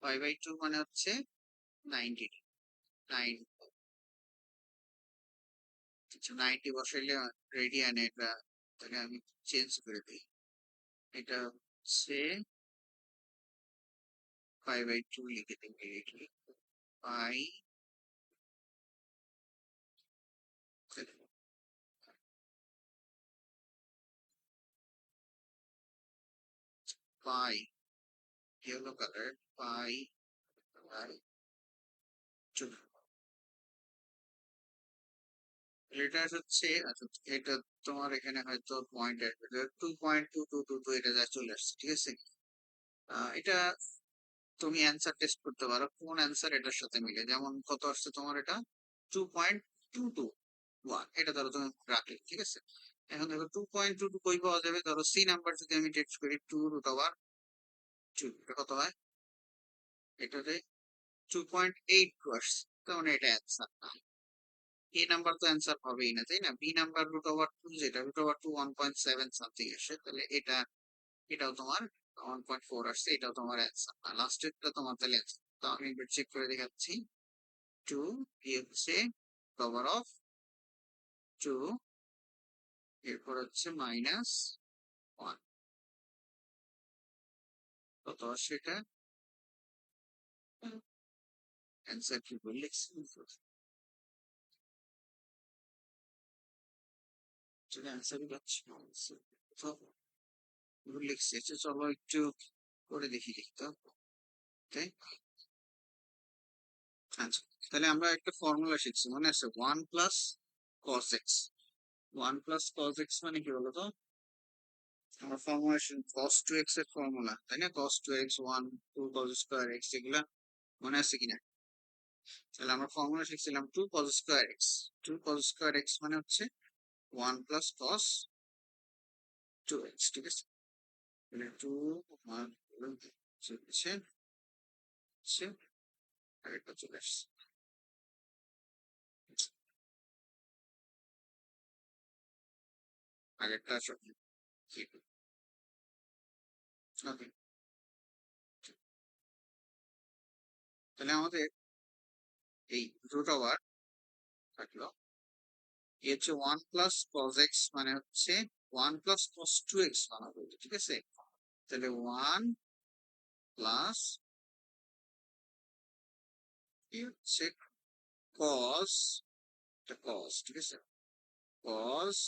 ফাইভ বাই টু মানে হচ্ছে 90 ডিগ্রি, নাইন, আচ্ছা 90 বসাইলে রেডিয়ান, এটা তাহলে আমি চেঞ্জ করে দিই, এটা হচ্ছে ফাইভ বাই টু লিখে দিই directly, pi pi yellow colour, pi by two. এটা হচ্ছে, আচ্ছা এটা তোমার এখানে হয়তো পয়েন্ট আসবে 2.2222, এটা যা চলে আসছে, ঠিক আছে। এটা তুমি অ্যান্সার টেস্ট করতে পারো কোন অ্যান্সার এটার সাথে মিলে, যেমন কত আসছে তোমার, এটা 2.221, এটা ধরো তুমি রাখলে, ঠিক আছে। এখন দেখো 2.2 কই পাওয়া যাবে? ধরো সি নাম্বার যদি আমি টেস্ট করি 2√2, এটা কত হয়? এটাতে 2.82 আসছে, তার মানে এটা অ্যান্সার না। এ নাম্বার তো অ্যান্সার হবেই না, তাই না? বি নাম্বার √2, যেটা √2 1.7 সামথিং আসে, তাহলে এটাও তোমার 1.4 আসছে, এটাও তোমার অ্যান্সার না। লাস্টেরটা তোমার তাহলে অ্যান্সার। তো আমি এবার চেক করে দেখাচ্ছি। 2 হচ্ছে পাওয়ার অফ 2, এরপর হচ্ছে -1, কত আসছে এটা? অ্যান্সার কি বলে লিখছি? সেটা অ্যান্সারই পাচ্ছি না। তো ভুল লিখছি, আচ্ছা চলো একটু করে দেখি লিখতে, তাই। আচ্ছা, তাহলে আমরা একটা ফর্মুলা শিখছি, মনে আছে? 1 + cos x। 1 + cos x মানে কি বলতো? আমরা ফর্মুলা cos 2x এর ফর্মুলা, তাই না? cos 2x, 1 2 cos² x, এগুলা মনে আছে কিনা? তাহলে আমরা ফর্মুলা শিখছিলাম 2 cos²x। 2 cos² x মানে হচ্ছে 1 + cos 2x, ঠিক আছে? তাহলে 2 হচ্ছে হচ্ছে আরেকটা চলে আসছে, আগেরটা আসলে ওকে। তাহলে আমাদের এই √, থাকলো এ হচ্ছে 1 + cos x, মানে হচ্ছে 1 + cos 2x বানাবো, ঠিক আছে? তাহলে 1 প্লাস কি হচ্ছে cos, এটা cos, ঠিক আছে? cos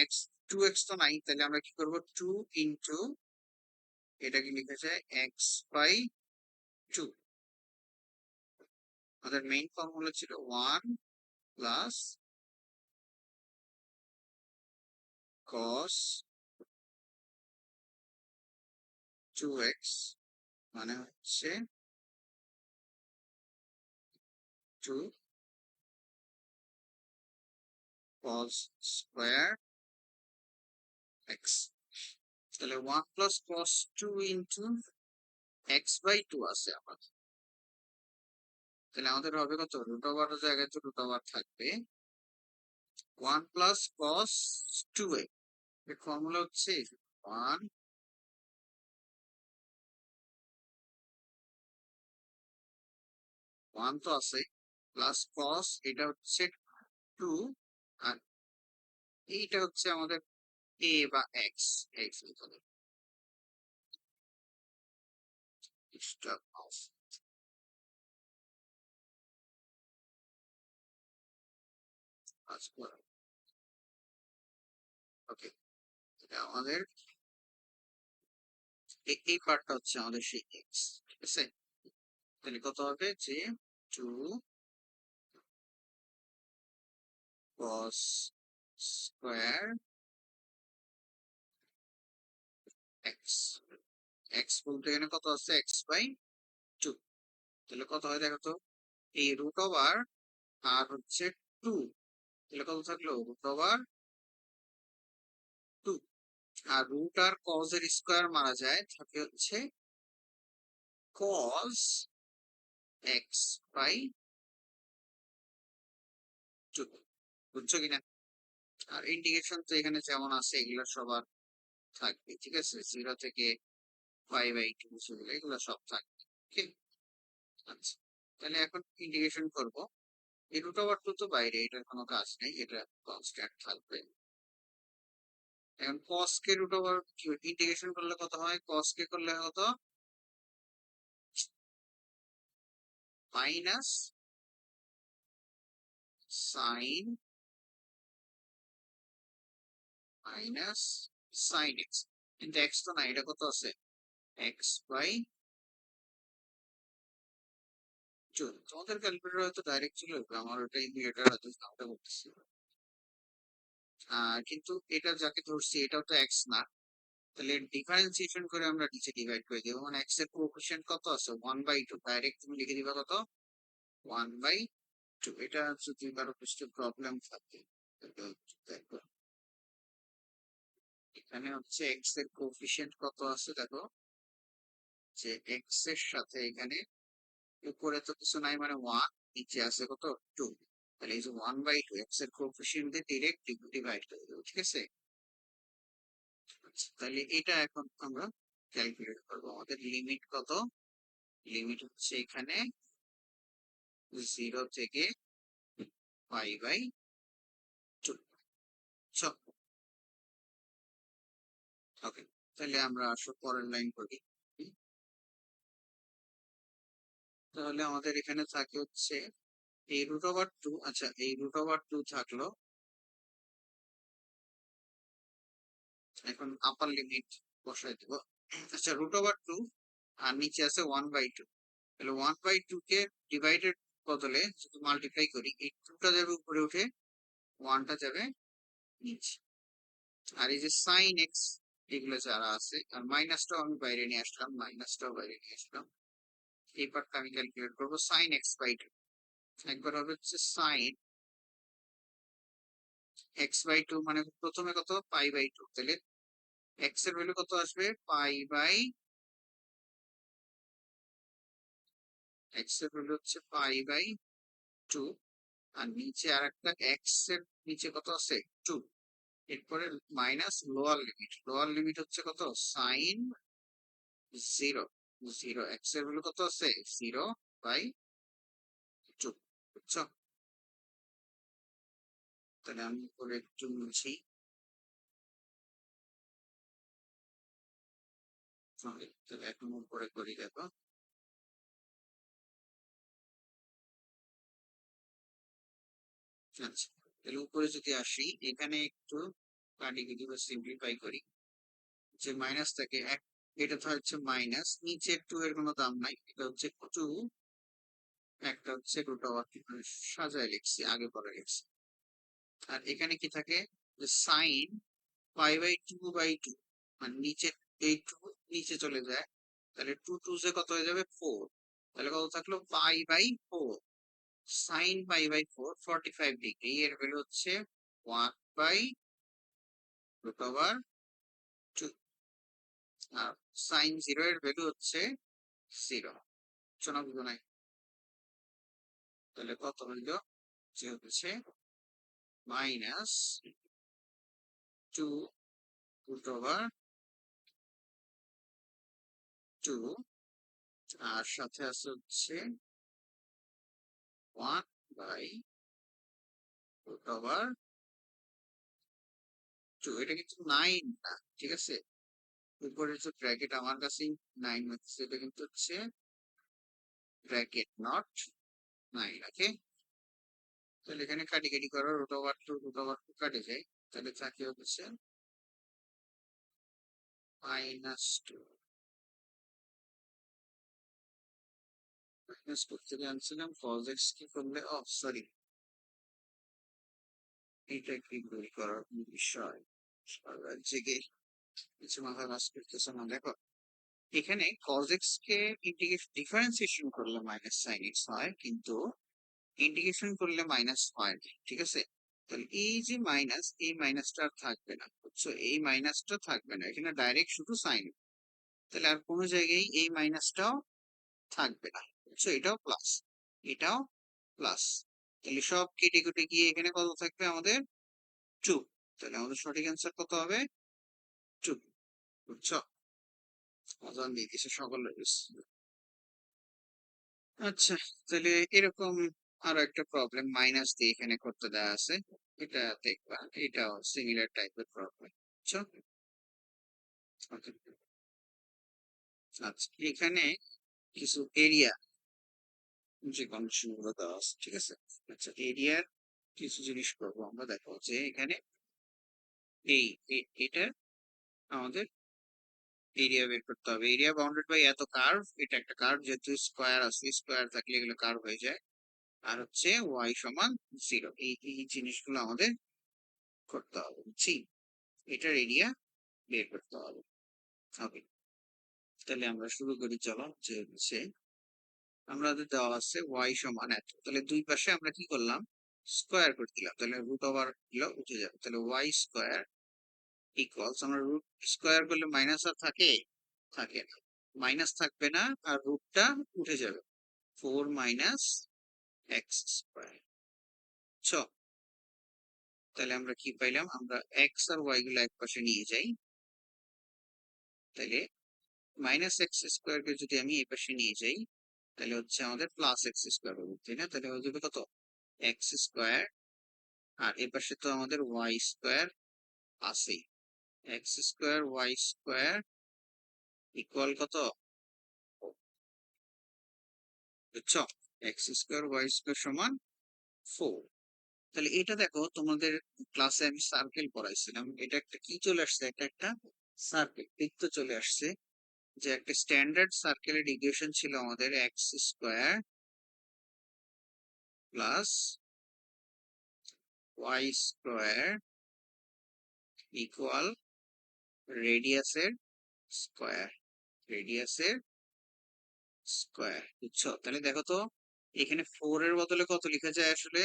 x, 2x তো নাই, তাহলে আমরা কি করব? 2 ইন্টু, এটাকে লিখে যায় x/2। আমাদের মেইন ফর্মুলা ছিল 1 প্লাস cos 2x, মানে হচ্ছে 2 cos² x। তাহলে 1 + cos 2 ইন্টু x/2 আছে আমাদের। তাহলে আমাদের হবে কত? √এর জায়গায় তো √, থাকবে 1 + cos 2x। এর ফর্মুলা হচ্ছে 1 1 তো আছে, প্লাস cos, এটা হচ্ছে 2, আর এইটা হচ্ছে আমাদের a বা x, x লিখতে ওকে। আমাদের এই পার্টটা হচ্ছে আমাদের সেই x, ঠিক আছে? তাহলে কত হবে? যে 2 cos² x। x বলতে এখানে কত আছে? x/2। তাহলে কত হয় দেখো তো? এই √, আর হচ্ছে 2, তাহলে কত থাকলো? √2। আর রুট আর কজ এর স্কোয়ার মারা যায়, থাকে হচ্ছে cos x/2। বুঝছো কিনা? আর ইন্টিগ্রেশন তো এখানে যেমন আছে এগুলো সবার থাকবে, ঠিক আছে? 0 থেকে π/2 সেগুলো, এগুলো সব থাকবে। ওকে, আচ্ছা। তাহলে এখন ইন্টিগ্রেশন করব। এই √2 তো বাইরে, এটার কোনো কাজ নেই, এটা কনস্ট্যান্ট থাকবে। এখন cos কে √, ইন্টিগ্রেশন করলে কত হয়? cos কে করলে হতো মাইনাস সাইন sin x, কিন্তু x তো না, এটা কত আছে? x/2। তোমাদের ক্যালকুলেটর হয়তো ডাইরেক্ট চলে আসবে, আমার ওটা ইন্ডিকেটর হয়তো কাউন্টটা করতেছি। কিন্তু এটা যাকে ধরছি এটাও তো x না, তাহলে ডিফারেন্সিয়েশন করে আমরা নিচে ডিভাইড করে দেবো, মানে x এর কোএফিসিয়েন্ট কত আছে? 1/2। ডাইরেক্ট তুমি লিখে দিবা কত? 1/2। এটা যদি কারো কিছু প্রবলেম থাকে, তাহলে দেখো। এখানে হচ্ছে এক্স এর কোএফিসিয়েন্ট কত আছে দেখো, যে এক্স এর সাথে এখানে উপরে তো কিছু নাই মানে ওয়ান, নিচে আছে কত টু। তাহলে এই যে 1/2 এক্স এর কোএফিসিয়েন্ট দিয়ে ডিরেক্ট ডিভাইড করে দেবো, ঠিক আছে। আচ্ছা, তাহলে এটা এখন আমরা ক্যালকুলেট করবো। আমাদের লিমিট কত, লিমিট হচ্ছে এখানে 0 থেকে π/2। ওকে, তাহলে আমরা আসলে পরের লাইন করি। তাহলে আমাদের এখানে থাকে হচ্ছে এই √2, আচ্ছা এই √2 থাকলো। এখন আপার লিমিট বসাই দেবো। আচ্ছা √2 আর নিচে আছে 1/2, তাহলে 1/2 কে ডিভাইডেড বদলে যদি মাল্টিপ্লাই করি, এই 2টা যাবে উপরে উঠে, 1টা যাবে নিচে। আর এই যে সাইন এক্স এগুলো যারা আছে, আর মাইনাসটাও আমি বাইরে নিয়ে আসলাম, মাইনাসটাও বাইরে নিয়ে আসলাম। এই পার্টটা আমি ক্যালকুলেট করবো। সাইন x/2 একবার হবে হচ্ছে সাইন x/2, মানে প্রথমে কত π/2, তাহলে এক্স এর ভ্যালু কত আসবে এক্স এর ভ্যালু হচ্ছে π/2। আর নিচে আর একটা এক্স এর নিচে কত আছে টু। এরপরে মাইনাস লোয়ার লিমিট হচ্ছে কত সাইন 0, 0 এক্স এর ভ্যালু কত আছে 0/2, বুঝছো। তাহলে আমি করে একটু মুছি। তাহলে এখন উপরে করি দেখো। আচ্ছা, তাহলে উপরে যদি আসি, এখানে একটু কাটিকুটি বা সিম্পলিফাই করি, যে মাইনাস থাকে এক, এটা তো হচ্ছে মাইনাস, নিচে টু এর কোনো দাম নাই, এটা হচ্ছে টু, একটা হচ্ছে √2, সাজায় লিখছি, আগে পরে লিখছি। আর এখানে কি থাকে, যে সাইন π/2/2, মানে নিচে এই টু নিচে চলে যায়, তাহলে টু টু যে কত হয়ে যাবে 4, তাহলে কত থাকলো π/4। সাইন π/4 45 ডিগ্রি, এর ভ্যালু হচ্ছে 1/√2। আর সাইন 0 এর ভ্যালু হচ্ছে 0। শোনা বুঝো নাই, তাহলে কত হইল, যে হচ্ছে -2√2, আর সাথে আছে হচ্ছে 1/√2। এটা কিন্তু 9 না, ঠিক আছে। উপরে যে ব্র্যাকেট আমার কাছে 9 হচ্ছে, এটা কিন্তু হচ্ছে ব্র্যাকেট নট 9। ওকে, তাহলে এখানে কাটি কাটি করো, √2 কাটে যায়, তাহলে থাকে হচ্ছে -2। মাইনাস করতে জানছিলাম cos x কি করলে, ও সরি, এটা কি ভুল করার কোনো বিষয়, জেগে কিছু মাথা কাজ করতেছে না। দেখো এখানে cos x কে ইন্টিগ্রেশন ডিফারেন্সিয়েশন করলে মাইনাস সাইন এক্স হয়, কিন্তু ইন্টিগ্রেশন করলে মাইনাস হয় না, ঠিক আছে। তাহলে এই যে মাইনাস, এই মাইনাসটা আর থাকবে না, বুঝছো, এই মাইনাসটা থাকবে না, এখানে ডাইরেক্ট শুধু সাইন। তাহলে আর কোনো জায়গায় এই মাইনাসটাও থাকবে না, বুঝছো, এটাও প্লাস, এটাও প্লাস। তাহলে সব কেটে কেটে গিয়ে এখানে কত থাকবে আমাদের 2। তাহলে আমাদের সঠিক অ্যান্সার কত হবে 2, বুঝছো। অজান দিয়ে দিছে সকলের। আচ্ছা, তাহলে এরকম আরো একটা প্রবলেম মাইনাস দিয়ে এখানে করতে দেওয়া আছে, এটা দেখবা, এটাও সিমিলার টাইপের প্রবলেম, বুঝছো। Okay. আচ্ছা, এখানে কিছু এরিয়া যে কন্ডিশন গুলো দেওয়া আছে, ঠিক আছে। আচ্ছা, এরিয়ার কিছু জিনিস করবো আমরা, দেখো যে এখানে এই এটা আমাদের এরিয়া বের করতে হবে। এরিয়া বাউন্ডেড বাই এত কার্ভ, এটা একটা কার্ভ, যেহেতু স্কোয়ার আছে, স্কোয়ার থাকলে এগুলো কার্ভ হয়ে যায়। আর হচ্ছে y=0, এই জিনিসগুলো আমাদের করতে হবে, বুঝছি। এটার এরিয়া বের করতে হবে। ওকে, তাহলে আমরা শুরু করি, চলো। যে হচ্ছে আমাদের দেওয়া আছে y=এত, তাহলে দুই পাশে আমরা কি করলাম, স্কোয়ার করে দিলাম, তাহলে √ওভার গুলো উঠে যাবে, তাহলে y² ইকুয়ালস, আমরা রুট স্কোয়ার করলে মাইনাস আর থাকে? থাকে না, মাইনাস থাকবে না, আর রুটটা উঠে যাবে। 4 - x²। ছ, তাহলে আমরা কি পাইলাম? আমরা এক্স আর ওয়াই গুলো এক পাশে নিয়ে যাই, তাহলে -x² কে যদি আমি এই পাশে নিয়ে যাই, তাহলে হচ্ছে আমাদের +x² হবে, তাই না? তাহলে হয়ে যাবে কত? x²। আর এ পাশে তো আমাদের y² আছেই। x² y² ইকুয়াল কত? বুঝছো? x² y² সমান 4। তাহলে এটা দেখো, তোমাদের ক্লাসে আমি সার্কেল পড়াইছিলাম, এটা একটা কি চলে আসছে? এটা একটা সার্কেল, বৃত্ত চলে আসছে। যে একটা স্ট্যান্ডার্ড সার্কেলের ইকুয়েশন ছিল আমাদের x² প্লাস y² ইকুয়াল রেডিয়াসের স্কোয়ার, রেডিয়াসের স্কোয়ার। বুঝছো? তাহলে দেখো তো, এখানে 4 এর বদলে কত লেখা যায় আসলে?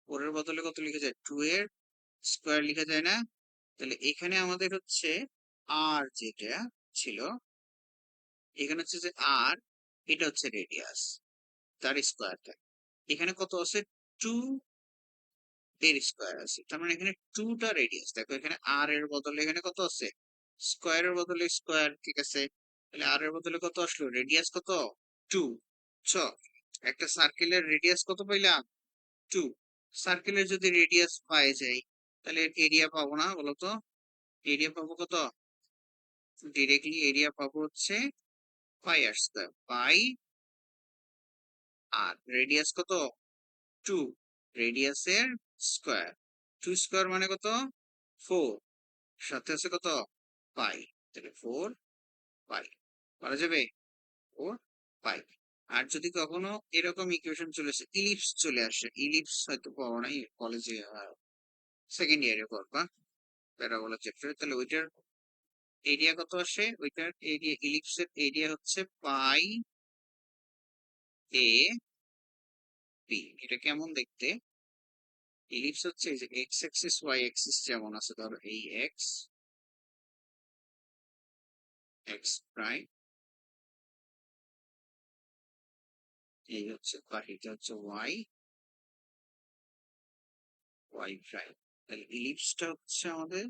4 এর বদলে কত লেখা যায়? 2 এর স্কোয়ার লেখা যায় না? তাহলে এখানে আমাদের হচ্ছে আর যেটা ছিল, এখানে হচ্ছে যে আর, এটা হচ্ছে রেডিয়াস, তার স্কোয়ারটা। এখানে কত আছে? 2 এর স্কোয়ার আছে, তার মানে এখানে 2টা রেডিয়াস। দেখো এখানে আর এর বদলে এখানে কত আছে? স্কোয়ারের বদলে স্কোয়ার, ঠিক আছে? তাহলে আর এর বদলে কত আসলো? রেডিয়াস কত? 2। ছ, একটা সার্কেলের রেডিয়াস কত পাইলাম? 2। সার্কেলের যদি রেডিয়াস পাই যাই, তাহলে এরিয়া পাবো না বলো তো? এরিয়া পাবো কত? ডিরেক্টলি এরিয়া পাবো হচ্ছে পাই² পাই। আর রেডিয়াস কত? 2, রেডিয়াসের স্কোয়ার। 2² মানে কত? 4। সাথে আছে কত? পাই। তাহলে 4 পাই করা যাবে? 4 পাই। আর যদি কখনো এরকম ইকুয়েশন চলে আসে, ইলিপস চলে আসে, ইলিপস হয়তো পাবো না কলেজে, সেকেন্ড ইয়ারে করবা প্যারাবোলা চ্যাপ্টারে, তাহলে ওইটার এরিয়া কত আসে? ওইটার এরিয়া, ইলিপসের এরিয়া হচ্ছে পাই এ বি। এটা কেমন দেখতে? ইলিপস হচ্ছে এই যে এক্স অ্যাক্সিস ওয়াই অ্যাক্সিস যেমন আছে, ধরো এই এক্স, এক্স প্রাইম, এই হচ্ছে বাকিটা হচ্ছে ওয়াই, ওয়াই প্রাইম। তাহলে ইলিপসটা হচ্ছে আমাদের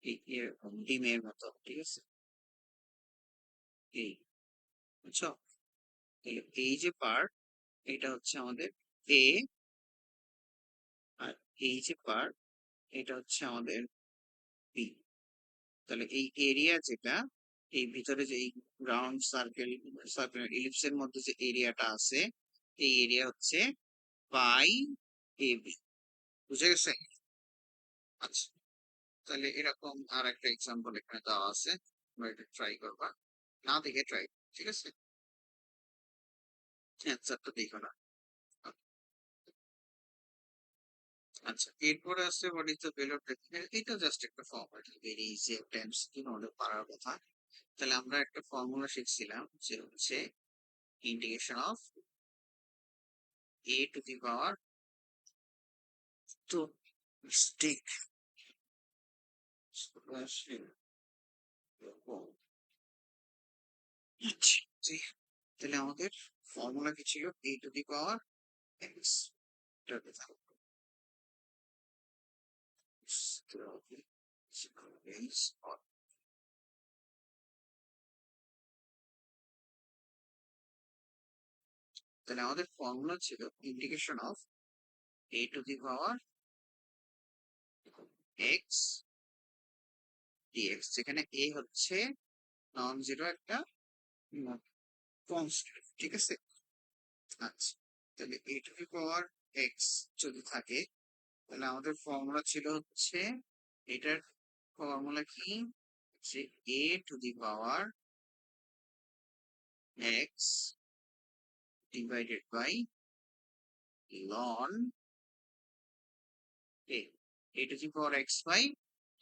এই ডিমের মতো, ঠিক আছে? এই, বুঝছো? তাহলে এই যে পার্ট, এটা হচ্ছে আমাদের এ, আর এই যে পার্ট, এটা হচ্ছে আমাদের বি। তাহলে এই এরিয়া যেটা, এই ভিতরে যে এই রাউন্ড সার্কেল, সার্কেল ইলিপসের মধ্যে যে এরিয়াটা আছে, এই এরিয়া হচ্ছে পাই এ বি। বুঝে গেছে? আচ্ছা, তাহলে এরকম আর একটা এক্সাম্পল এখানে দেওয়া আছে, তোমরা এটা ট্রাই করবা, না দেখে ট্রাই, ঠিক আছে? অ্যান্সারটা দেখো না। আচ্ছা, এরপরে আছে what is the value of definite. এটা জাস্ট একটা ফর্মুলা, ভেরি ইজি একটা এমসিকিউ নলে পারার কথা। তাহলে আমরা একটা ফর্মুলা শিখছিলাম যে হচ্ছে integration of a to the power, তো মিস্টেক, তাহলে আমাদের ফর্মুলা কি ছিল? A to the power x. তাহলে আমাদের ফর্মুলা ছিল integration of a to the power x dx, যেখানে এ হচ্ছে নন জিরো একটা কনস্ট্যান্ট, ঠিক আছে? আচ্ছা, তাহলে A to the power x যদি থাকে, তাহলে আমাদের ফর্মুলা ছিল হচ্ছে, এটার ফর্মুলা কি? যে A to the power x divided by ln A, A to the power X by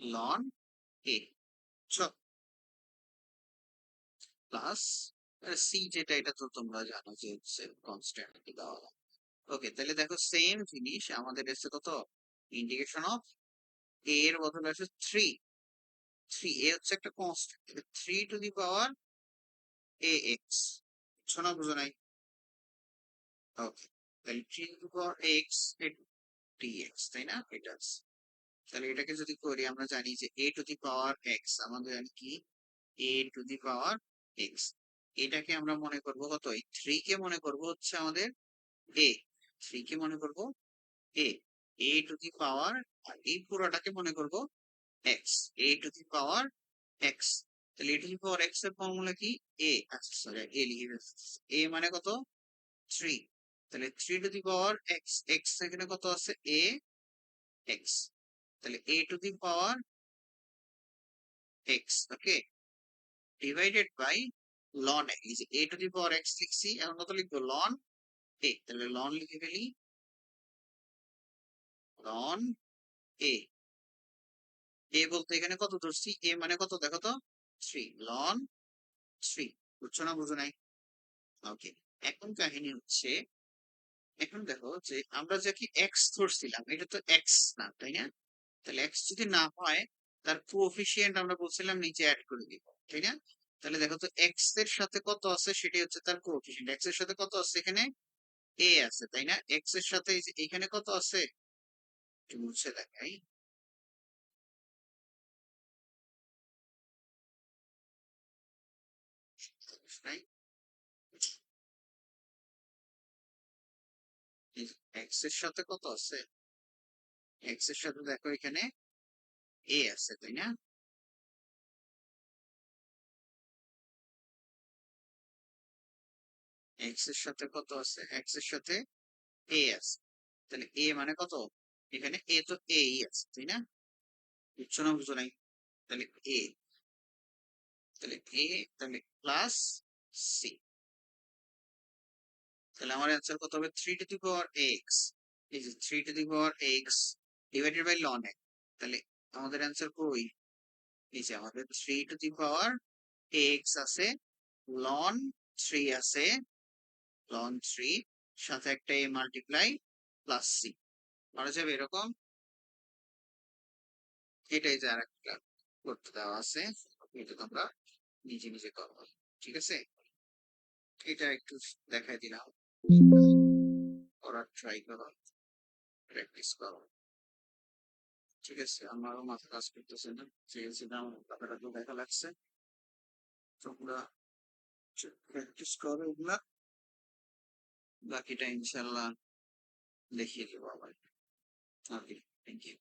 ln A, plus C যেটা, এটা তো তোমরা জানো যে হচ্ছে কনস্ট্যান্ট দেওয়া। ওকে, তাহলে দেখো সেম জিনিস আমাদের এসে কত? ইন্টিগ্রেশন অফ এ এর বদলে আছে 3। 3 এ হচ্ছে একটা কনস্ট্যান্ট, 3 টু দি পাওয়ার এ এক্স। বুঝছো না, বুঝো নাই? ওকে, তাহলে 3 to the power x dx, তাই না? এটা আছে। তাহলে এটাকে যদি করি, আমরা জানি যে A to the power x, আমাদের জানি কি এ টু দি পাওয়ার এক্স। এটাকে আমরা মনে করব কত, এই 3 কে মনে করব হচ্ছে আমাদের এ, 3 কে মনে করব এ, এ টু দি পাওয়ার, আর এই পুরোটাকে মনে করব x, A to the power x. তাহলে A to the power x এর ফর্মুলা কি? এ, আচ্ছা সরি, এ লিখে ফেলছি। এ মানে কত? 3। তাহলে 3 to the power X, X এখানে কত আছে? A X. তাহলে A to the power X, okay, divided by ln A. এই যে A to the power x লিখছি, এখন কত লিখবো? লন এ। তাহলে লন লিখে ফেলি, লন এ। এ বলতে এখানে কত ধরছি? এ মানে কত দেখো তো? 3, লন 3। বুঝছো না, বুঝো নাই? ওকে, এখন কাহিনী হচ্ছে, এখন দেখো যে আমরা যে কি এক্স ধরছিলাম, এটা তো এক্স না, তাই না? তাহলে এক্স যদি না হয়, তার কোএফিসিয়েন্ট আমরা বলছিলাম নিচে অ্যাড করে দিব, তাই না? তাহলে দেখো তো এক্স এর সাথে কত আছে, সেটাই হচ্ছে তার কোএফিসিয়েন্ট। এক্স এর সাথে কত আছে? এখানে এ আছে, তাই না? এক্স এর সাথে এই যে এখানে কত আছে, একটু মুছে দেখাই। এক্স এর সাথে কত আছে? এক্স এর সাথে দেখো এখানে এ আছে, তাই না? এক্স এর সাথে কত আছে? এক্স এর সাথে এ আছে। তাহলে এ মানে কত? এখানে এ তো এই আছে, তাই না? বুঝছো না, বুঝো নাই? তাহলে এ, তাহলে এ, তাহলে প্লাস সি। তাহলে আমার অ্যান্সার কত হবে? 3 টু দি পাওয়ার এক্স, এই যে 3 to the power x divided by ln x. তাহলে আমাদের অ্যান্সার কই? এই যে আমাদের 3 টু দি পাওয়ার এক্স আছে, লন 3 আছে, লন 3 সাথে একটা এ মাল্টিপ্লাই প্লাস সি। করা যাবে এরকম? এটাই যে আরেকটা করতে দেওয়া আছে, এটা তোমরা নিজে নিজে করো, ঠিক আছে? এটা একটু দেখাই দিলাম, করার ট্রাই করো, প্র্যাকটিস করো, ঠিক আছে? আমারও মাথা কাজ করতেছে না, চেয়েছিলাম কথাটা তো দেখা লাগছে। তোমরা প্র্যাকটিস করো এগুলা, বাকিটা ইনশাল্লাহ দেখিয়ে দেবো আবার। ওকে, থ্যাংক ইউ।